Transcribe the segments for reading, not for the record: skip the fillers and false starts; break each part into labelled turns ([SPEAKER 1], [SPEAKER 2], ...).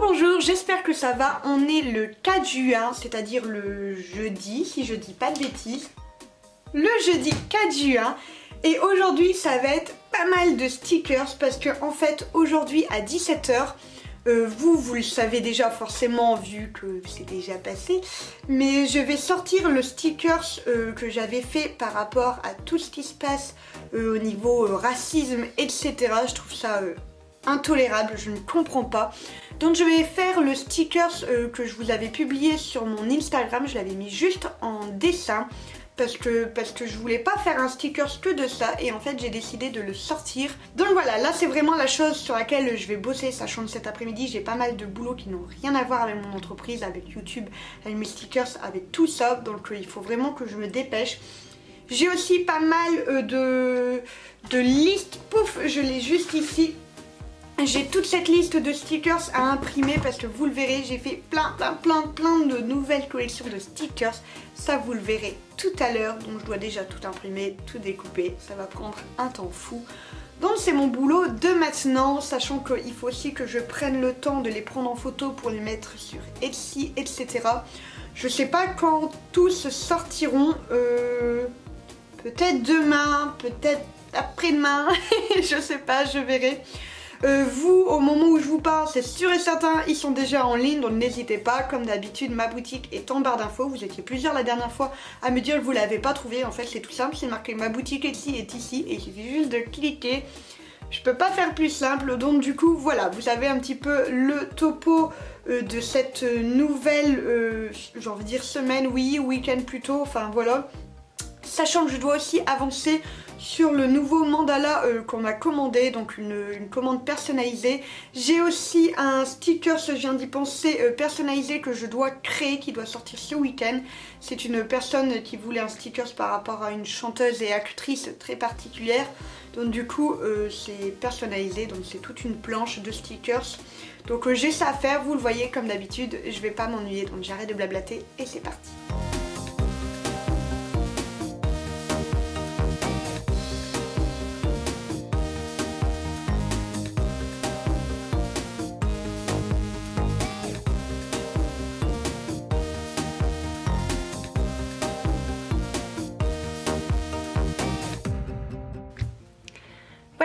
[SPEAKER 1] Bonjour, j'espère que ça va. On est le 4 juin, c'est-à-dire le jeudi, si je dis pas de bêtises. Le jeudi 4 juin. Et aujourd'hui, ça va être pas mal de stickers parce que en fait, aujourd'hui à 17 h, vous le savez déjà forcément vu que c'est déjà passé, mais je vais sortir le stickers que j'avais fait par rapport à tout ce qui se passe au niveau racisme, etc. Je trouve ça intolérable, je ne comprends pas. Donc je vais faire le stickers que je vous avais publié sur mon Instagram, je l'avais mis juste en dessin parce que je voulais pas faire un stickers que de ça et en fait j'ai décidé de le sortir. Donc voilà, là c'est vraiment la chose sur laquelle je vais bosser, sachant que cet après-midi j'ai pas mal de boulot qui n'ont rien à voir avec mon entreprise, avec YouTube, avec mes stickers, avec tout ça, donc il faut vraiment que je me dépêche. J'ai aussi pas mal de listes, pouf, je l'ai juste ici. J'ai toute cette liste de stickers à imprimer parce que vous le verrez, j'ai fait plein de nouvelles collections de stickers. Ça vous le verrez tout à l'heure, donc je dois déjà tout imprimer, tout découper, ça va prendre un temps fou. Donc c'est mon boulot de maintenant, sachant qu'il faut aussi que je prenne le temps de les prendre en photo pour les mettre sur Etsy, etc. Je sais pas quand tous sortiront, peut-être demain, peut-être après-demain, je sais pas, je verrai. Vous, au moment où je vous parle, c'est sûr et certain, ils sont déjà en ligne, donc n'hésitez pas. Comme d'habitude, ma boutique est en barre d'infos. Vous étiez plusieurs la dernière fois à me dire que vous ne l'avez pas trouvé. En fait, c'est tout simple, c'est marqué ma boutique Etsy est ici et il suffit juste de cliquer. Je peux pas faire plus simple, donc du coup, voilà, vous avez un petit peu le topo de cette nouvelle, j'ai envie de dire semaine, oui, week-end plutôt, enfin voilà. Sachant que je dois aussi avancer sur le nouveau mandala qu'on m'a commandé, donc une commande personnalisée. J'ai aussi un sticker, je viens d'y penser, personnalisé que je dois créer, qui doit sortir ce week-end. C'est une personne qui voulait un sticker par rapport à une chanteuse et actrice très particulière. Donc du coup c'est personnalisé, donc c'est toute une planche de stickers. Donc j'ai ça à faire, vous le voyez comme d'habitude, je vais pas m'ennuyer, donc j'arrête de blablater et c'est parti.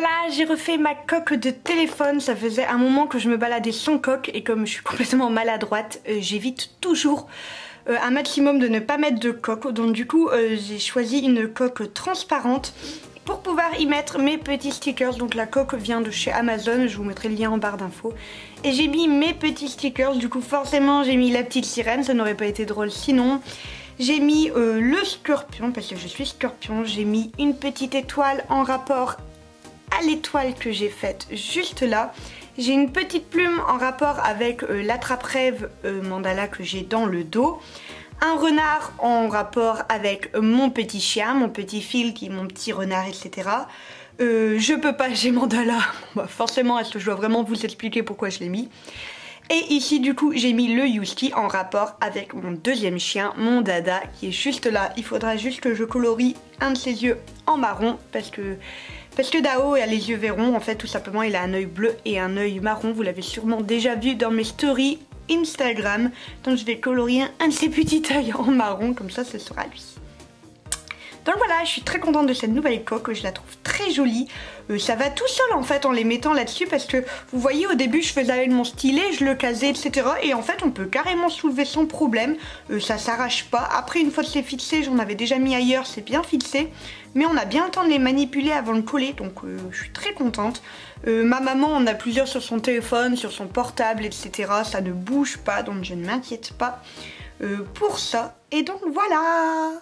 [SPEAKER 1] Voilà, j'ai refait ma coque de téléphone, ça faisait un moment que je me baladais sans coque et comme je suis complètement maladroite, j'évite toujours un maximum de ne pas mettre de coque. Donc du coup, j'ai choisi une coque transparente pour pouvoir y mettre mes petits stickers. Donc la coque vient de chez Amazon, je vous mettrai le lien en barre d'infos. Et j'ai mis mes petits stickers, du coup forcément j'ai mis la petite sirène, ça n'aurait pas été drôle sinon. J'ai mis le scorpion, parce que je suis scorpion, j'ai mis une petite étoile en rapport à l'étoile que j'ai faite juste là. J'ai une petite plume en rapport avec l'attrape-rêve mandala que j'ai dans le dos. Un renard en rapport avec mon petit chien, mon petit fil qui est mon petit renard, etc. Je peux pas, j'ai mandala. Bon, bah, forcément, est-ce que je dois vraiment vous expliquer pourquoi je l'ai mis? Et ici du coup j'ai mis le Yuski en rapport avec mon deuxième chien, mon Dada, qui est juste là. Il faudra juste que je colorie un de ses yeux en marron parce que Dao a les yeux verrons, en fait tout simplement il a un œil bleu et un œil marron. Vous l'avez sûrement déjà vu dans mes stories Instagram. Donc je vais colorier un de ses petits œils en marron, comme ça ce sera lui. Donc voilà, je suis très contente de cette nouvelle coque, je la trouve très jolie. Ça va tout seul en fait en les mettant là-dessus parce que vous voyez au début je faisais avec mon stylet, je le casais etc. Et en fait on peut carrément soulever sans problème, ça s'arrache pas. Après une fois que c'est fixé, j'en avais déjà mis ailleurs, c'est bien fixé. Mais on a bien le temps de les manipuler avant de coller, donc je suis très contente. Ma maman en a plusieurs sur son téléphone, sur son portable etc. Ça ne bouge pas donc je ne m'inquiète pas pour ça. Et donc voilà.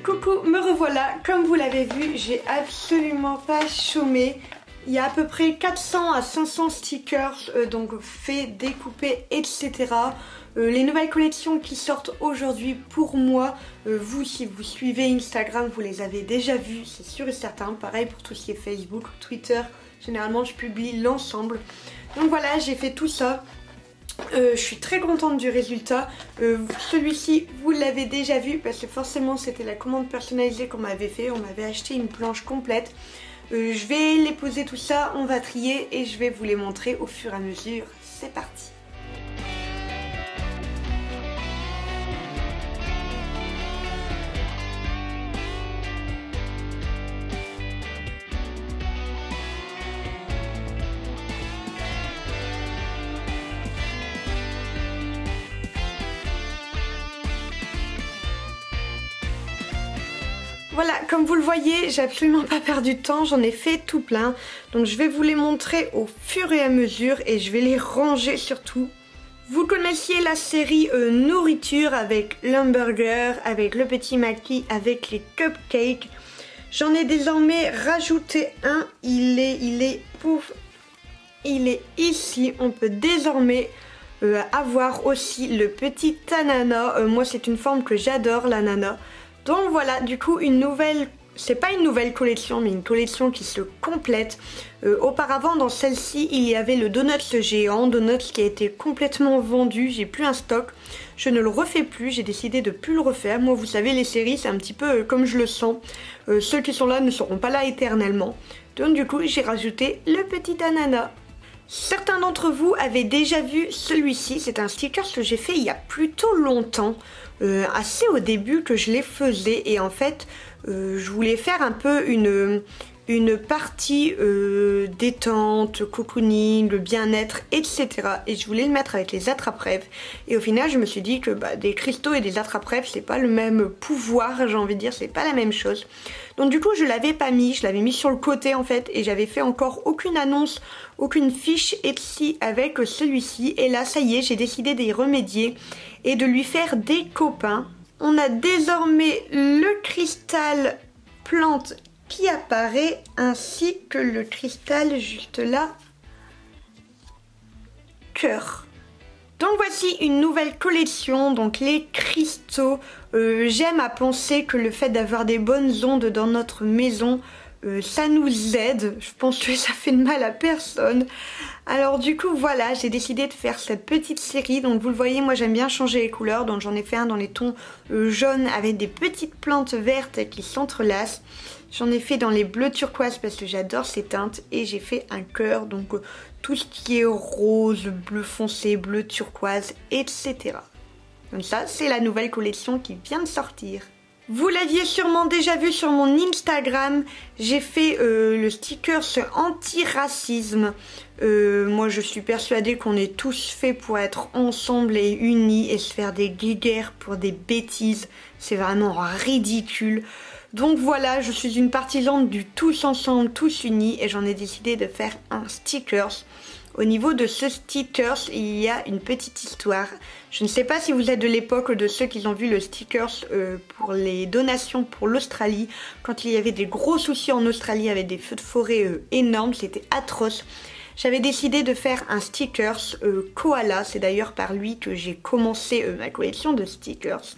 [SPEAKER 1] Coucou, me revoilà. Comme vous l'avez vu, j'ai absolument pas chômé. Il y a à peu près 400 à 500 stickers, donc faits, découpés, etc. Les nouvelles collections qui sortent aujourd'hui pour moi, vous si vous suivez Instagram, vous les avez déjà vues, c'est sûr et certain. Pareil pour tout ce qui est Facebook, Twitter, généralement je publie l'ensemble. Donc voilà, j'ai fait tout ça. Je suis très contente du résultat. Celui-ci vous l'avez déjà vu parce que forcément c'était la commande personnalisée qu'on m'avait fait. On m'avait acheté une planche complète. Je vais les poser tout ça, on va trier et je vais vous les montrer au fur et à mesure. C'est parti. Voilà, comme vous le voyez, j'ai absolument pas perdu de temps, j'en ai fait tout plein. Donc je vais vous les montrer au fur et à mesure et je vais les ranger surtout. Vous connaissiez la série nourriture avec l'hamburger, avec le petit maquis, avec les cupcakes. J'en ai désormais rajouté un, il est ici. On peut désormais avoir aussi le petit ananas. Moi c'est une forme que j'adore, l'ananas. Donc voilà, du coup une nouvelle, c'est pas une nouvelle collection mais une collection qui se complète. Auparavant dans celle-ci il y avait le Donuts géant, Donuts qui a été complètement vendu, j'ai plus un stock. Je ne le refais plus, j'ai décidé de plus le refaire. Moi vous savez les séries c'est un petit peu comme je le sens. Ceux qui sont là ne seront pas là éternellement. Donc du coup j'ai rajouté le petit ananas. Certains d'entre vous avaient déjà vu celui-ci, c'est un sticker que j'ai fait il y a plutôt longtemps, assez au début que je les faisais et en fait je voulais faire un peu une partie détente, cocooning, bien-être, etc. Et je voulais le mettre avec les attrape-rêves. Et au final, je me suis dit que des cristaux et des attrape-rêves, c'est pas le même pouvoir, j'ai envie de dire, c'est pas la même chose. Donc du coup, je l'avais pas mis, je l'avais mis sur le côté en fait, et j'avais fait encore aucune annonce, aucune fiche Etsy avec celui-ci. Et là, ça y est, j'ai décidé d'y remédier et de lui faire des copains. On a désormais le cristal plante qui apparaît ainsi que le cristal juste là, cœur. Donc voici une nouvelle collection, donc les cristaux. J'aime à penser que le fait d'avoir des bonnes ondes dans notre maison, ça nous aide. Je pense que ça fait de mal à personne. Alors du coup voilà, j'ai décidé de faire cette petite série. Donc vous le voyez, moi j'aime bien changer les couleurs. Donc j'en ai fait un dans les tons jaunes avec des petites plantes vertes qui s'entrelacent. J'en ai fait dans les bleus turquoise parce que j'adore ces teintes. Et j'ai fait un cœur, donc tout ce qui est rose, bleu foncé, bleu turquoise, etc. Donc ça, c'est la nouvelle collection qui vient de sortir. Vous l'aviez sûrement déjà vu sur mon Instagram, j'ai fait le sticker anti-racisme. Moi je suis persuadée qu'on est tous faits pour être ensemble et unis et se faire des guéguerres pour des bêtises. C'est vraiment ridicule. Donc voilà, je suis une partisane du tous ensemble, tous unis et j'en ai décidé de faire un stickers. Au niveau de ce stickers, il y a une petite histoire. Je ne sais pas si vous êtes de l'époque de ceux qui ont vu le stickers pour les donations pour l'Australie. Quand il y avait des gros soucis en Australie avec des feux de forêt énormes, c'était atroce. J'avais décidé de faire un stickers koala. C'est d'ailleurs par lui que j'ai commencé ma collection de stickers.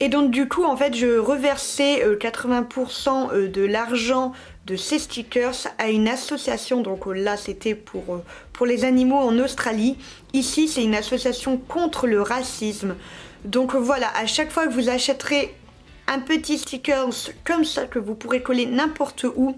[SPEAKER 1] Et donc du coup en fait je reversais 80% de l'argent de ces stickers à une association. Donc là c'était pour les animaux en Australie. Ici c'est une association contre le racisme. Donc voilà, à chaque fois que vous achèterez un petit sticker comme ça que vous pourrez coller n'importe où,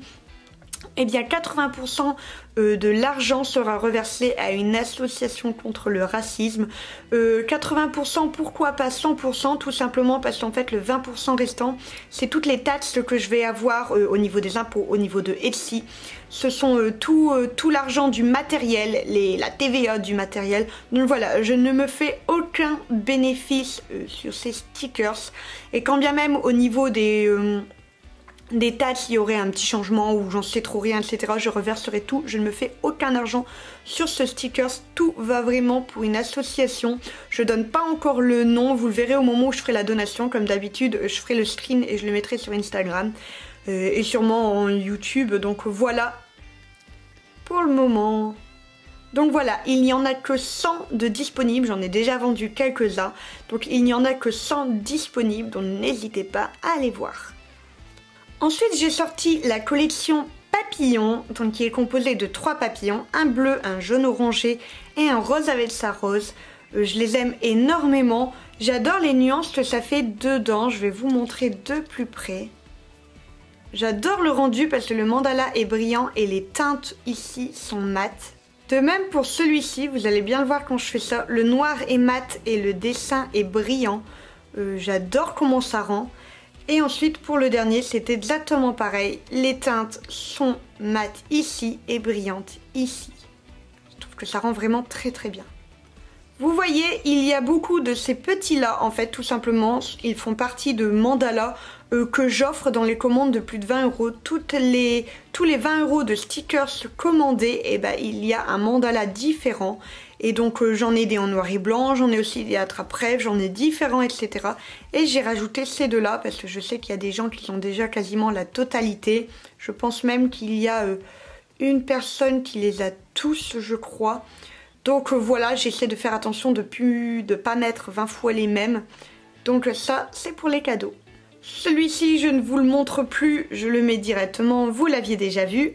[SPEAKER 1] eh bien 80% de l'argent sera reversé à une association contre le racisme. 80%, pourquoi pas 100%? Tout simplement parce qu'en fait le 20% restant, c'est toutes les taxes que je vais avoir au niveau des impôts, au niveau de Etsy. Ce sont tout l'argent du matériel, la TVA du matériel. Donc voilà, je ne me fais aucun bénéfice sur ces stickers. Et quand bien même au niveau des des tas s'il y aurait un petit changement ou j'en sais trop rien, etc. Je reverserai tout, je ne me fais aucun argent sur ce stickers, tout va vraiment pour une association. Je donne pas encore le nom, vous le verrez au moment où je ferai la donation. Comme d'habitude, je ferai le screen et je le mettrai sur Instagram et sûrement en YouTube. Donc voilà pour le moment. Donc voilà, il n'y en a que 100 de disponibles, j'en ai déjà vendu quelques-uns. Donc il n'y en a que 100 disponibles, donc n'hésitez pas à aller voir. Ensuite, j'ai sorti la collection Papillon, donc qui est composée de 3 papillons, un bleu, un jaune orangé et un rose avec sa rose. Je les aime énormément. J'adore les nuances que ça fait dedans. Je vais vous montrer de plus près. J'adore le rendu parce que le mandala est brillant et les teintes ici sont mates. De même pour celui-ci, vous allez bien le voir quand je fais ça, le noir est mat et le dessin est brillant. J'adore comment ça rend. Et ensuite pour le dernier c'est exactement pareil, les teintes sont mates ici et brillantes ici. Je trouve que ça rend vraiment très très bien. Vous voyez, il y a beaucoup de ces petits là en fait, tout simplement, ils font partie de mandalas que j'offre dans les commandes de plus de 20 €. Tous les 20 € de stickers commandés, et ben, il y a un mandala différent. Et donc j'en ai des en noir et blanc, j'en ai aussi des attrape-rêves, j'en ai différents, etc. Et j'ai rajouté ces deux-là parce que je sais qu'il y a des gens qui ont déjà quasiment la totalité. Je pense même qu'il y a une personne qui les a tous, je crois. Donc voilà, j'essaie de faire attention de pas mettre 20 fois les mêmes. Donc ça, c'est pour les cadeaux. Celui-ci, je ne vous le montre plus, je le mets directement, vous l'aviez déjà vu.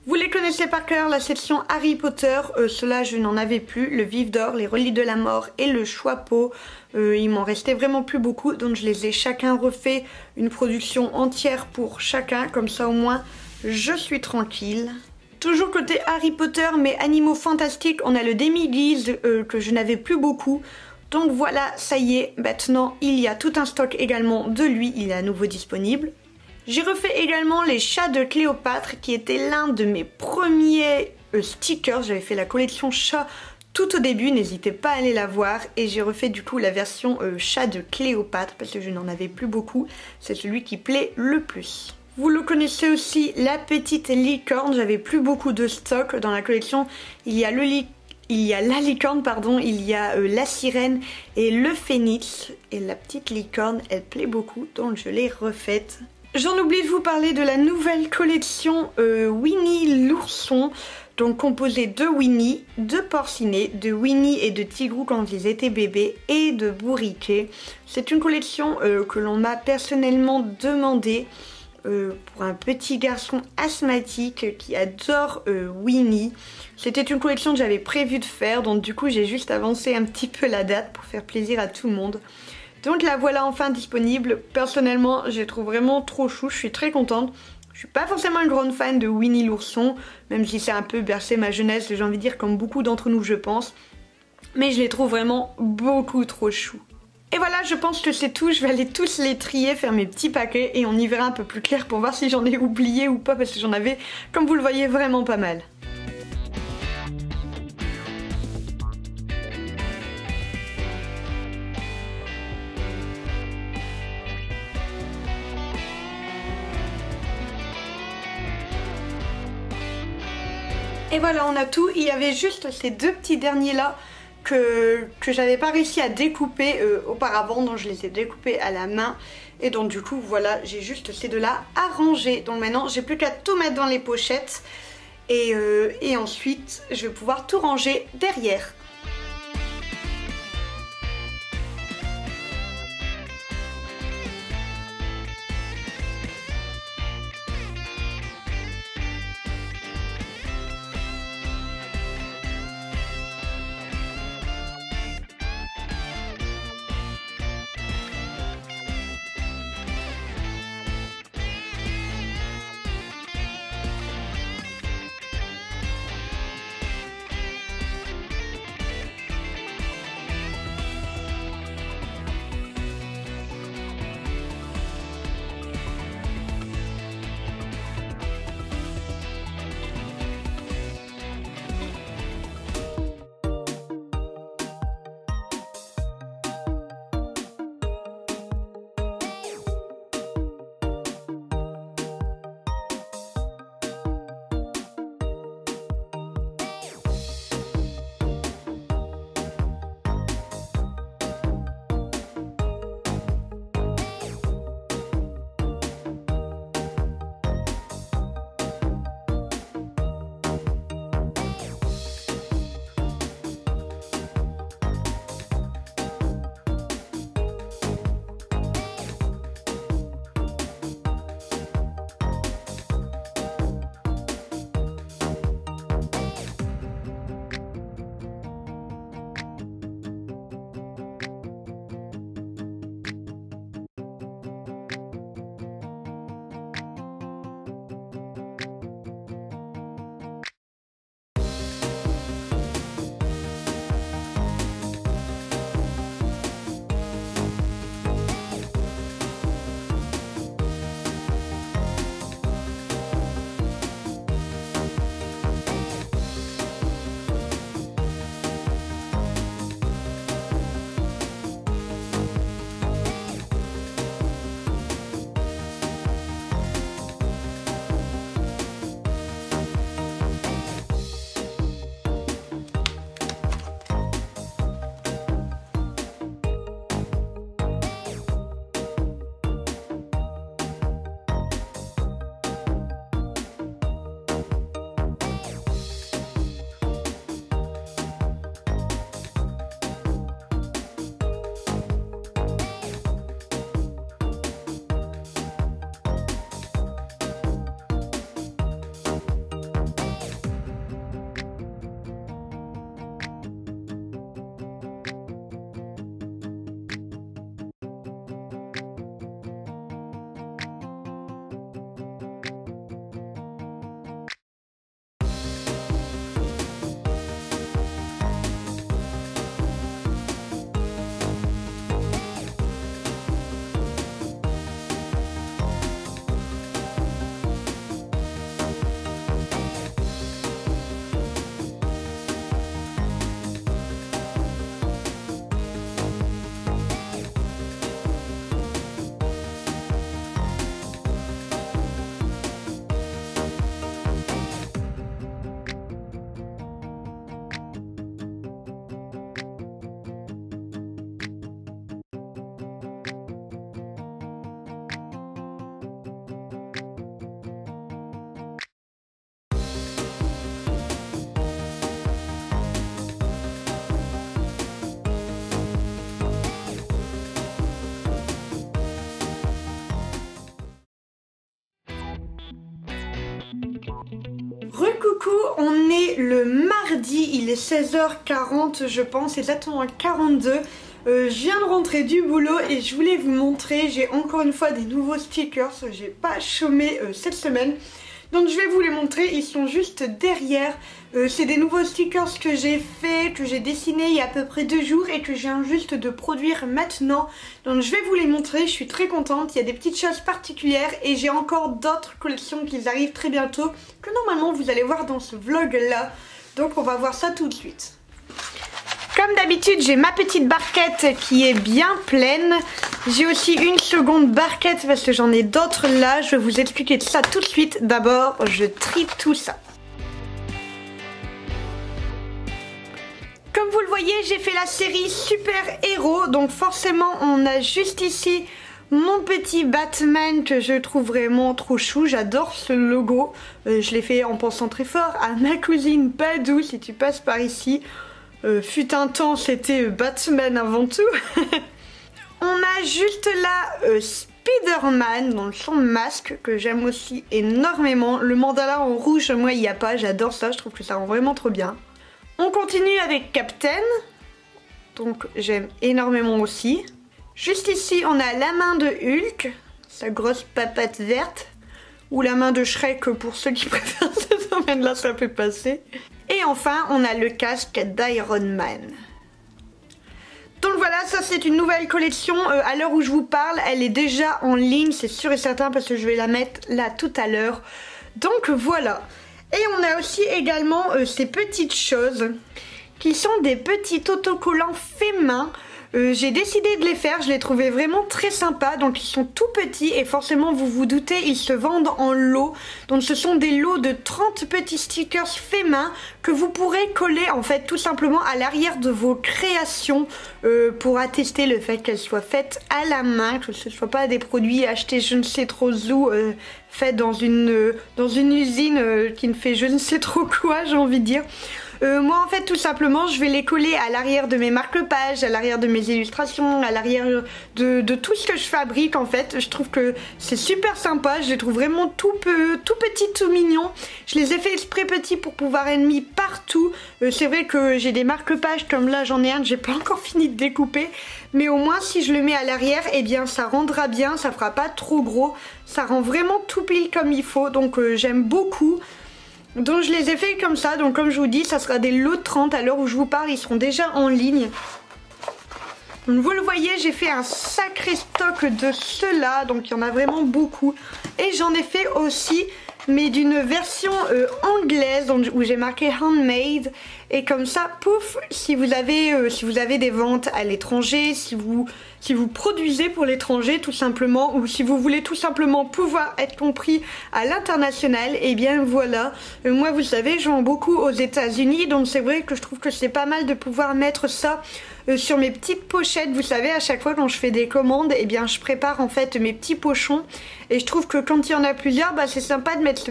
[SPEAKER 1] Vous les connaissez par cœur, la section Harry Potter, ceux-là je n'en avais plus, le Vif d'Or, les Reliques de la Mort et le Choix-Peau. Il m'en restait vraiment plus beaucoup, donc je les ai chacun refait, une production entière pour chacun, comme ça au moins je suis tranquille. Toujours côté Harry Potter, mais animaux fantastiques, on a le Demi-Guise que je n'avais plus beaucoup. Donc voilà, ça y est, maintenant il y a tout un stock également de lui, il est à nouveau disponible. J'ai refait également les chats de Cléopâtre qui était l'un de mes premiers stickers. J'avais fait la collection chat tout au début, n'hésitez pas à aller la voir. Et j'ai refait du coup la version chat de Cléopâtre parce que je n'en avais plus beaucoup. C'est celui qui plaît le plus. Vous le connaissez aussi, la petite licorne. J'avais plus beaucoup de stock dans la collection. Il y a la licorne, pardon, il y a la sirène et le phénix. Et la petite licorne, elle plaît beaucoup, donc je l'ai refaite. J'en oublie de vous parler de la nouvelle collection Winnie l'ourson, donc composée de Winnie, de Porcinet, de Winnie et de Tigrou quand ils étaient bébés et de Bourriquet. C'est une collection que l'on m'a personnellement demandé pour un petit garçon asthmatique qui adore Winnie. C'était une collection que j'avais prévu de faire, donc du coup j'ai juste avancé un petit peu la date pour faire plaisir à tout le monde. Donc la voilà enfin disponible. Personnellement, je les trouve vraiment trop chou, je suis très contente. Je suis pas forcément une grande fan de Winnie l'ourson, même si c'est un peu bercé ma jeunesse, j'ai envie de dire comme beaucoup d'entre nous je pense. Mais je les trouve vraiment beaucoup trop chou. Et voilà, je pense que c'est tout, je vais aller tous les trier, faire mes petits paquets et on y verra un peu plus clair pour voir si j'en ai oublié ou pas parce que j'en avais, comme vous le voyez, vraiment pas mal. Et voilà, on a tout. Il y avait juste ces deux petits derniers là que j'avais pas réussi à découper auparavant, donc je les ai découpés à la main. Et donc du coup voilà, j'ai juste ces deux là à ranger. Donc maintenant j'ai plus qu'à tout mettre dans les pochettes et ensuite je vais pouvoir tout ranger derrière. Coucou, on est le mardi, il est 16h40 je pense, exactement à 42. Je viens de rentrer du boulot et je voulais vous montrer, j'ai encore une fois des nouveaux stickers, j'ai pas chômé cette semaine. Donc je vais vous les montrer, ils sont juste derrière. C'est des nouveaux stickers que j'ai fait, que j'ai dessiné il y a à peu près 2 jours et que je viens juste de produire maintenant. Donc je vais vous les montrer, je suis très contente, il y a des petites choses particulières et j'ai encore d'autres collections qui arrivent très bientôt que normalement vous allez voir dans ce vlog là. Donc on va voir ça tout de suite. Comme d'habitude, j'ai ma petite barquette qui est bien pleine. J'ai aussi une seconde barquette parce que j'en ai d'autres là. Je vais vous expliquer ça tout de suite. D'abord, je trie tout ça. Comme vous le voyez, j'ai fait la série Super Héros. Donc forcément, on a juste ici mon petit Batman que je trouve vraiment trop chou. J'adore ce logo. Je l'ai fait en pensant très fort à ma cousine Badou si tu passes par ici. Fut un temps, c'était Batman avant tout. On a juste là Spider-Man dans son masque que j'aime aussi énormément. Le mandala en rouge, moi il n'y a pas, j'adore ça, je trouve que ça rend vraiment trop bien. On continue avec Captain, donc j'aime énormément aussi. Juste ici on a la main de Hulk, sa grosse papate verte, ou la main de Shrek pour ceux qui préfèrent ce domaine là, ça peut passer. Et enfin, on a le casque d'Iron Man. Donc voilà, ça c'est une nouvelle collection. À l'heure où je vous parle, elle est déjà en ligne, c'est sûr et certain, parce que je vais la mettre là tout à l'heure. Donc voilà. Et on a aussi également ces petites choses qui sont des petits autocollants faits main. J'ai décidé de les faire, je les trouvais vraiment très sympas, donc ils sont tout petits et forcément vous vous doutez ils se vendent en lots. Donc ce sont des lots de 30 petits stickers faits main que vous pourrez coller en fait tout simplement à l'arrière de vos créations pour attester le fait qu'elles soient faites à la main, que ce ne soit pas des produits achetés je ne sais trop où, faits dans une usine qui ne fait je ne sais trop quoi, j'ai envie de dire. Moi en fait tout simplement je vais les coller à l'arrière de mes marque-pages, à l'arrière de mes illustrations, à l'arrière de tout ce que je fabrique en fait. Je trouve que c'est super sympa, je les trouve vraiment tout petits, tout mignons. Je les ai fait exprès petits pour pouvoir être mis partout. C'est vrai que j'ai des marque-pages comme là j'en ai un que j'ai pas encore fini de découper. Mais au moins si je le mets à l'arrière, eh bien ça rendra bien, ça fera pas trop gros. Ça rend vraiment tout pile comme il faut, donc j'aime beaucoup. Donc je les ai fait comme ça, donc comme je vous dis ça sera des lots de 30 à l'heure où je vous parle, ils seront déjà en ligne. Donc vous le voyez, j'ai fait un sacré stock de ceux-là, donc il y en a vraiment beaucoup. Et j'en ai fait aussi, mais d'une version anglaise, donc, où j'ai marqué handmade. Et comme ça, pouf, si vous avez des ventes à l'étranger, si vous produisez pour l'étranger tout simplement, ou si vous voulez tout simplement pouvoir être compris à l'international, et bien voilà. Moi vous savez, je vends beaucoup aux États-Unis, donc c'est vrai que je trouve que c'est pas mal de pouvoir mettre ça sur mes petites pochettes. Vous savez, à chaque fois quand je fais des commandes, et bien je prépare en fait mes petits pochons. Et je trouve que quand il y en a plusieurs, bah, c'est sympa de mettre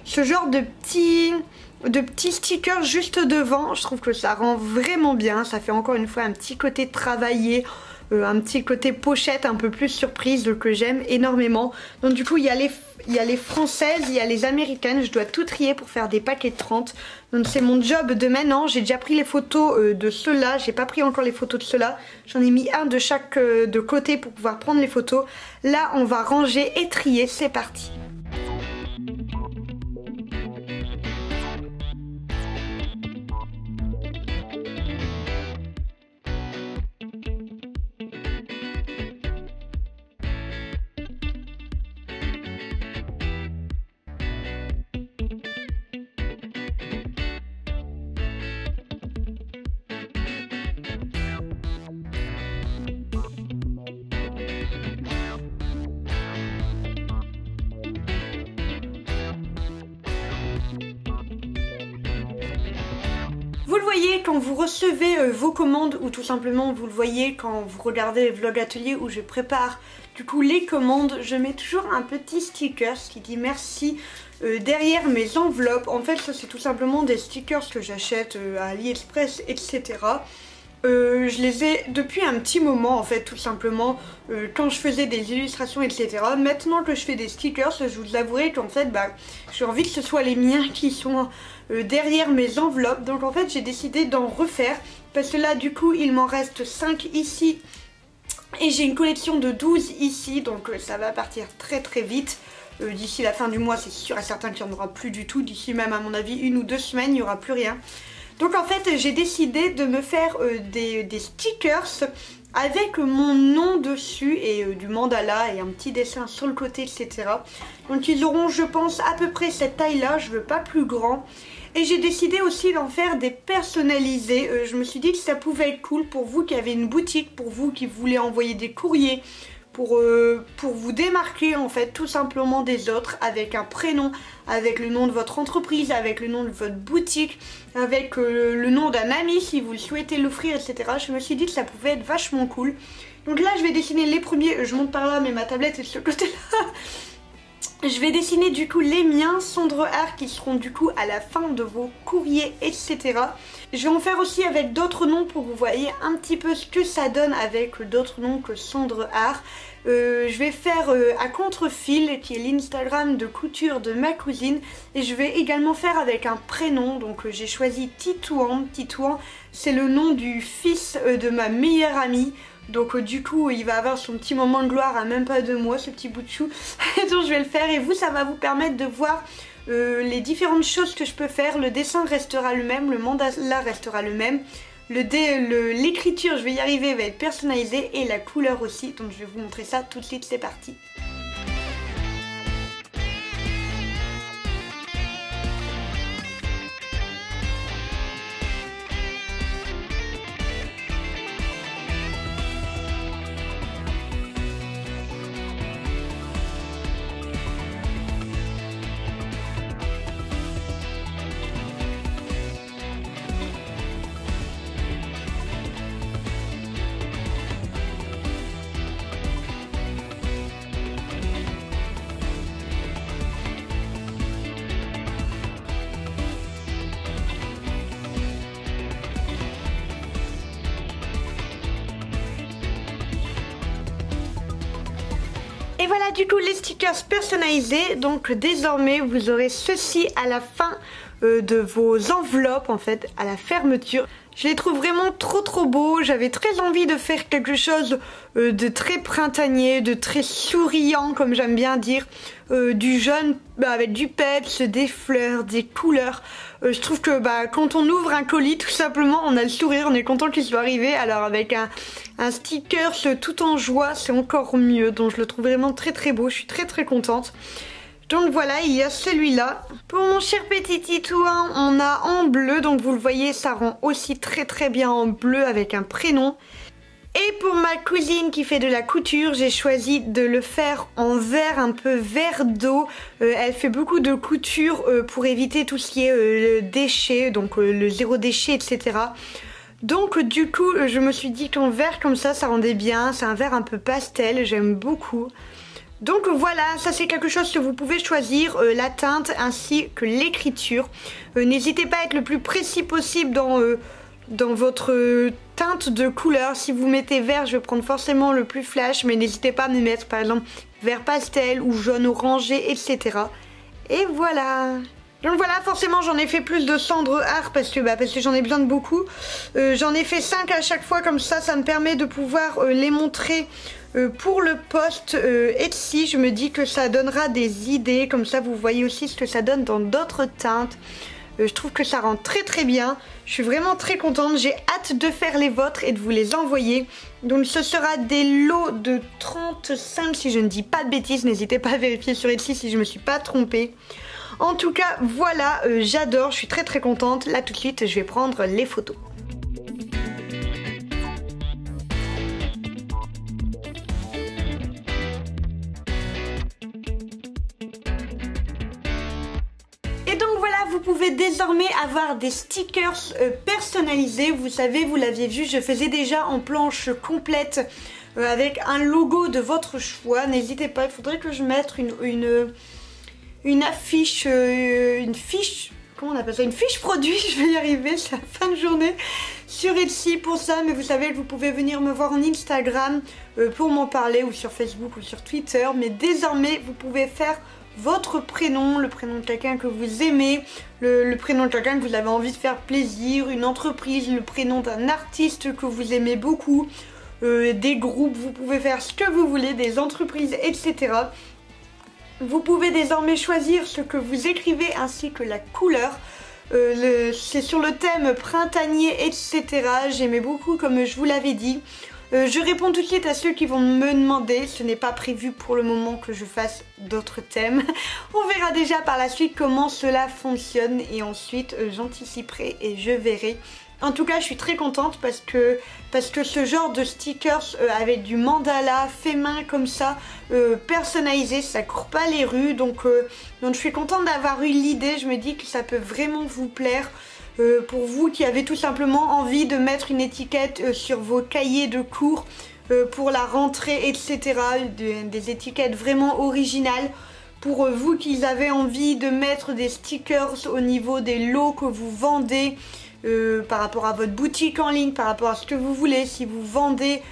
[SPEAKER 1] ce genre de petits stickers juste devant. Je trouve que ça rend vraiment bien, ça fait encore une fois un petit côté travaillé, un petit côté pochette un peu plus surprise que j'aime énormément. Donc du coup il y a les françaises, il y a les américaines, je dois tout trier pour faire des paquets de 30. Donc c'est mon job de maintenant, j'ai déjà pris les photos de ceux-là, j'ai pas pris encore les photos de ceux-là. J'en ai mis un de chaque de côté pour pouvoir prendre les photos. Là on va ranger et trier, c'est parti. Vous le voyez quand vous recevez vos commandes ou tout simplement vous le voyez quand vous regardez les vlogs ateliers où je prépare du coup les commandes, je mets toujours un petit sticker qui dit merci derrière mes enveloppes. En fait ça c'est tout simplement des stickers que j'achète à AliExpress etc. Je les ai depuis un petit moment en fait, tout simplement, quand je faisais des illustrations etc. Maintenant que je fais des stickers, je vous avouerai qu'en fait j'ai envie que ce soit les miens qui sont derrière mes enveloppes. Donc en fait j'ai décidé d'en refaire parce que là du coup il m'en reste 5 ici et j'ai une collection de 12 ici, donc ça va partir très très vite. D'ici la fin du mois c'est sûr et certain qu'il n'y en aura plus du tout. D'ici même à mon avis 1 ou 2 semaines il n'y aura plus rien. Donc en fait j'ai décidé de me faire des stickers avec mon nom dessus et du mandala et un petit dessin sur le côté etc. Donc ils auront je pense à peu près cette taille là, je veux pas plus grand. Et j'ai décidé aussi d'en faire des personnalisés. Je me suis dit que ça pouvait être cool pour vous qui avez une boutique, pour vous qui voulez envoyer des courriers, pour vous démarquer en fait tout simplement des autres, avec un prénom, avec le nom de votre entreprise, avec le nom de votre boutique, avec le nom d'un ami si vous le souhaitez l'offrir etc. Je me suis dit que ça pouvait être vachement cool. Donc là je vais dessiner les premiers, je monte par là mais ma tablette est de ce côté là. Je vais dessiner du coup les miens, Cendre Art, qui seront du coup à la fin de vos courriers etc. Je vais en faire aussi avec d'autres noms pour que vous voyez un petit peu ce que ça donne avec d'autres noms que Cendre Art. Je vais faire à Contrefil, qui est l'Instagram de couture de ma cousine, et je vais également faire avec un prénom. Donc j'ai choisi Titouan. Titouan c'est le nom du fils de ma meilleure amie. Donc du coup il va avoir son petit moment de gloire à même pas 2 mois ce petit bout de chou. Donc je vais le faire et vous ça va vous permettre de voir les différentes choses que je peux faire. Le dessin restera le même, le mandala restera le même, l'écriture je vais y arriver va être personnalisée et la couleur aussi. Donc je vais vous montrer ça tout de suite, c'est parti. Et voilà du coup les stickers personnalisés. Donc désormais vous aurez ceci à la fin de vos enveloppes en fait, à la fermeture. Je les trouve vraiment trop beaux. J'avais très envie de faire quelque chose de très printanier, de très souriant comme j'aime bien dire. Du jaune avec du peps, des fleurs, des couleurs. Je trouve que quand on ouvre un colis tout simplement on a le sourire, on est content qu'il soit arrivé. Alors avec un sticker tout en joie c'est encore mieux. Donc je le trouve vraiment très beau, je suis très contente. Donc voilà, il y a celui-là. Pour mon cher petit Titouan, on a en bleu, donc vous le voyez, ça rend aussi très bien en bleu avec un prénom. Et pour ma cousine qui fait de la couture, j'ai choisi de le faire en vert, un peu vert d'eau. Elle fait beaucoup de couture pour éviter tout ce qui est déchets, donc le zéro déchet, etc. Donc du coup, je me suis dit qu'en vert comme ça rendait bien. C'est un vert un peu pastel, j'aime beaucoup. Donc voilà, ça c'est quelque chose que vous pouvez choisir, la teinte ainsi que l'écriture. N'hésitez pas à être le plus précis possible dans votre teinte de couleur. Si vous mettez vert, je vais prendre forcément le plus flash, mais n'hésitez pas à me mettre par exemple vert pastel ou jaune orangé, etc. Et voilà. Donc voilà, forcément j'en ai fait plus de Cendre Art parce que j'en ai besoin de beaucoup. J'en ai fait 5 à chaque fois, comme ça me permet de pouvoir les montrer pour le post Etsy. Je me dis que ça donnera des idées, comme ça vous voyez aussi ce que ça donne dans d'autres teintes. Je trouve que ça rend très bien. Je suis vraiment très contente. J'ai hâte de faire les vôtres et de vous les envoyer. Donc ce sera des lots de 35 si je ne dis pas de bêtises. N'hésitez pas à vérifier sur Etsy si je me suis pas trompée. En tout cas voilà, j'adore, je suis très contente. Là tout de suite je vais prendre les photos. Et donc voilà, vous pouvez désormais avoir des stickers personnalisés. Vous savez, vous l'aviez vu, je faisais déjà en planche complète avec un logo de votre choix. N'hésitez pas, il faudrait que je mette une affiche, une fiche, comment on appelle ça, une fiche produit, je vais y arriver, c'est la fin de journée, sur Etsy pour ça, mais vous savez que vous pouvez venir me voir en Instagram pour m'en parler, ou sur Facebook ou sur Twitter. Mais désormais vous pouvez faire votre prénom, le prénom de quelqu'un que vous aimez, le prénom de quelqu'un que vous avez envie de faire plaisir, une entreprise, le prénom d'un artiste que vous aimez beaucoup, des groupes, vous pouvez faire ce que vous voulez, des entreprises, etc. Vous pouvez désormais choisir ce que vous écrivez ainsi que la couleur. C'est sur le thème printanier, etc. J'aimais beaucoup, comme je vous l'avais dit. Je réponds tout de suite à ceux qui vont me demander. Ce n'est pas prévu pour le moment que je fasse d'autres thèmes. On verra déjà par la suite comment cela fonctionne et ensuite j'anticiperai et je verrai. En tout cas, je suis très contente parce que ce genre de stickers avec du mandala fait main comme ça, personnalisé, ça court pas les rues. Donc je suis contente d'avoir eu l'idée. Je me dis que ça peut vraiment vous plaire. Pour vous qui avez tout simplement envie de mettre une étiquette sur vos cahiers de cours pour la rentrée, etc. Des étiquettes vraiment originales. Pour vous qui avez envie de mettre des stickers au niveau des lots que vous vendez, par rapport à votre boutique en ligne, par rapport à ce que vous voulez, si vous vendez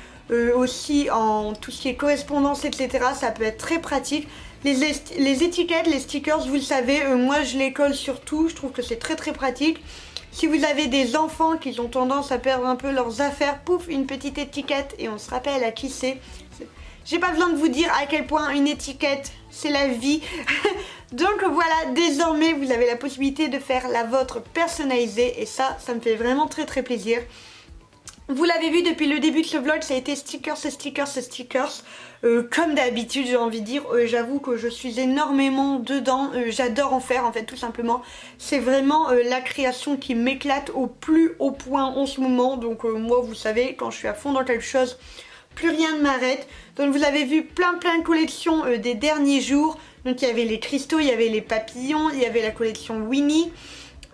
[SPEAKER 1] aussi en tout ce qui est correspondance, etc. Ça peut être très pratique. Les étiquettes, les stickers, vous le savez, moi je les colle sur tout, je trouve que c'est très très pratique. Si vous avez des enfants qui ont tendance à perdre un peu leurs affaires, pouf, une petite étiquette et on se rappelle à qui c'est. J'ai pas besoin de vous dire à quel point une étiquette, c'est la vie. Donc voilà, désormais vous avez la possibilité de faire la vôtre personnalisée et ça me fait vraiment très très plaisir. Vous l'avez vu depuis le début de ce vlog, ça a été stickers et stickers et stickers. Comme d'habitude, j'ai envie de dire, j'avoue que je suis énormément dedans, j'adore en faire en fait tout simplement. C'est vraiment la création qui m'éclate au plus haut point en ce moment. Donc moi vous savez, quand je suis à fond dans quelque chose, plus rien ne m'arrête. Donc vous avez vu plein de collections des derniers jours. Donc il y avait les cristaux, il y avait les papillons, il y avait la collection Winnie.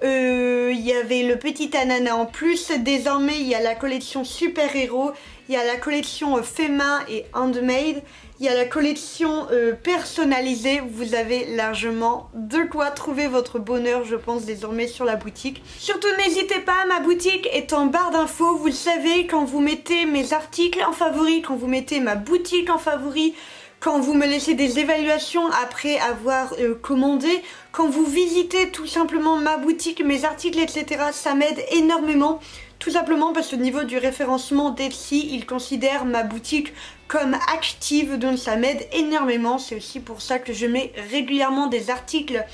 [SPEAKER 1] Il y avait le petit ananas en plus. Désormais il y a la collection super héros, il y a la collection fait main et handmade, il y a la collection personnalisée. Vous avez largement de quoi trouver votre bonheur, je pense, désormais sur la boutique. Surtout n'hésitez pas, ma boutique est en barre d'infos. Vous le savez, quand vous mettez mes articles en favori, quand vous mettez ma boutique en favori, quand vous me laissez des évaluations après avoir commandé, quand vous visitez tout simplement ma boutique, mes articles, etc. ça m'aide énormément. Tout simplement parce qu'au niveau du référencement d'Etsy, ils considèrent ma boutique comme active, donc ça m'aide énormément. C'est aussi pour ça que je mets régulièrement des articles,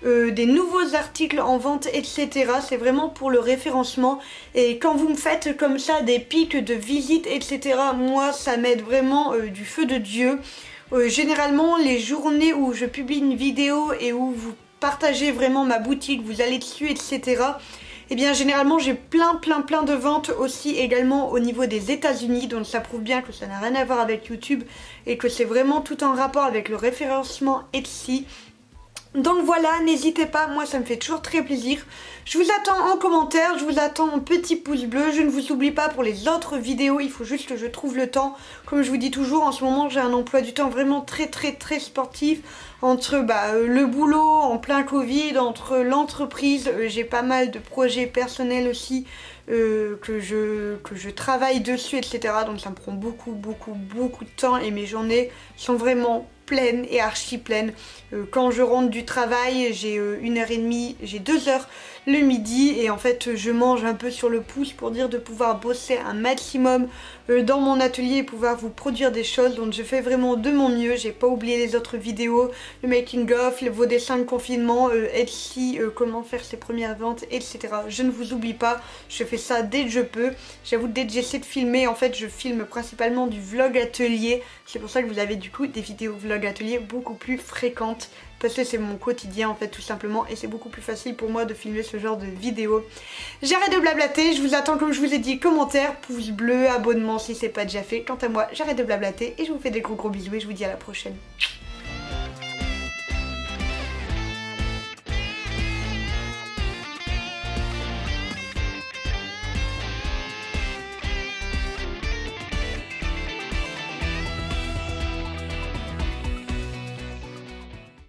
[SPEAKER 1] des nouveaux articles en vente, etc. C'est vraiment pour le référencement. Et quand vous me faites comme ça des pics de visite, etc., moi ça m'aide vraiment du feu de Dieu. Généralement les journées où je publie une vidéo et où vous partagez vraiment ma boutique, vous allez dessus, etc. Et bien généralement j'ai plein de ventes aussi également au niveau des États-Unis, donc ça prouve bien que ça n'a rien à voir avec YouTube et que c'est vraiment tout en rapport avec le référencement Etsy. Donc voilà, n'hésitez pas, moi ça me fait toujours très plaisir. Je vous attends en commentaire, je vous attends en petit pouce bleu. Je ne vous oublie pas pour les autres vidéos, il faut juste que je trouve le temps. Comme je vous dis toujours, en ce moment j'ai un emploi du temps vraiment très sportif. Entre le boulot en plein Covid, entre l'entreprise, j'ai pas mal de projets personnels aussi que je travaille dessus, etc. Donc ça me prend beaucoup de temps et mes journées sont vraiment pleine et archi pleine. Quand je rentre du travail, j'ai 1h30, j'ai 2 heures le midi et en fait je mange un peu sur le pouce pour dire de pouvoir bosser un maximum dans mon atelier et pouvoir vous produire des choses. Donc je fais vraiment de mon mieux. J'ai pas oublié les autres vidéos, le making of, vos dessins de confinement, Etsy, comment faire ses premières ventes, etc. Je ne vous oublie pas, je fais ça dès que je peux. J'avoue, dès que j'essaie de filmer, en fait je filme principalement du vlog atelier. C'est pour ça que vous avez du coup des vidéos vlog atelier beaucoup plus fréquentes. Parce que c'est mon quotidien en fait tout simplement et c'est beaucoup plus facile pour moi de filmer ce genre de vidéos. J'arrête de blablater, je vous attends comme je vous ai dit, commentaires, pouce bleu, abonnement si c'est pas déjà fait. Quant à moi, j'arrête de blablater et je vous fais des gros bisous et je vous dis à la prochaine.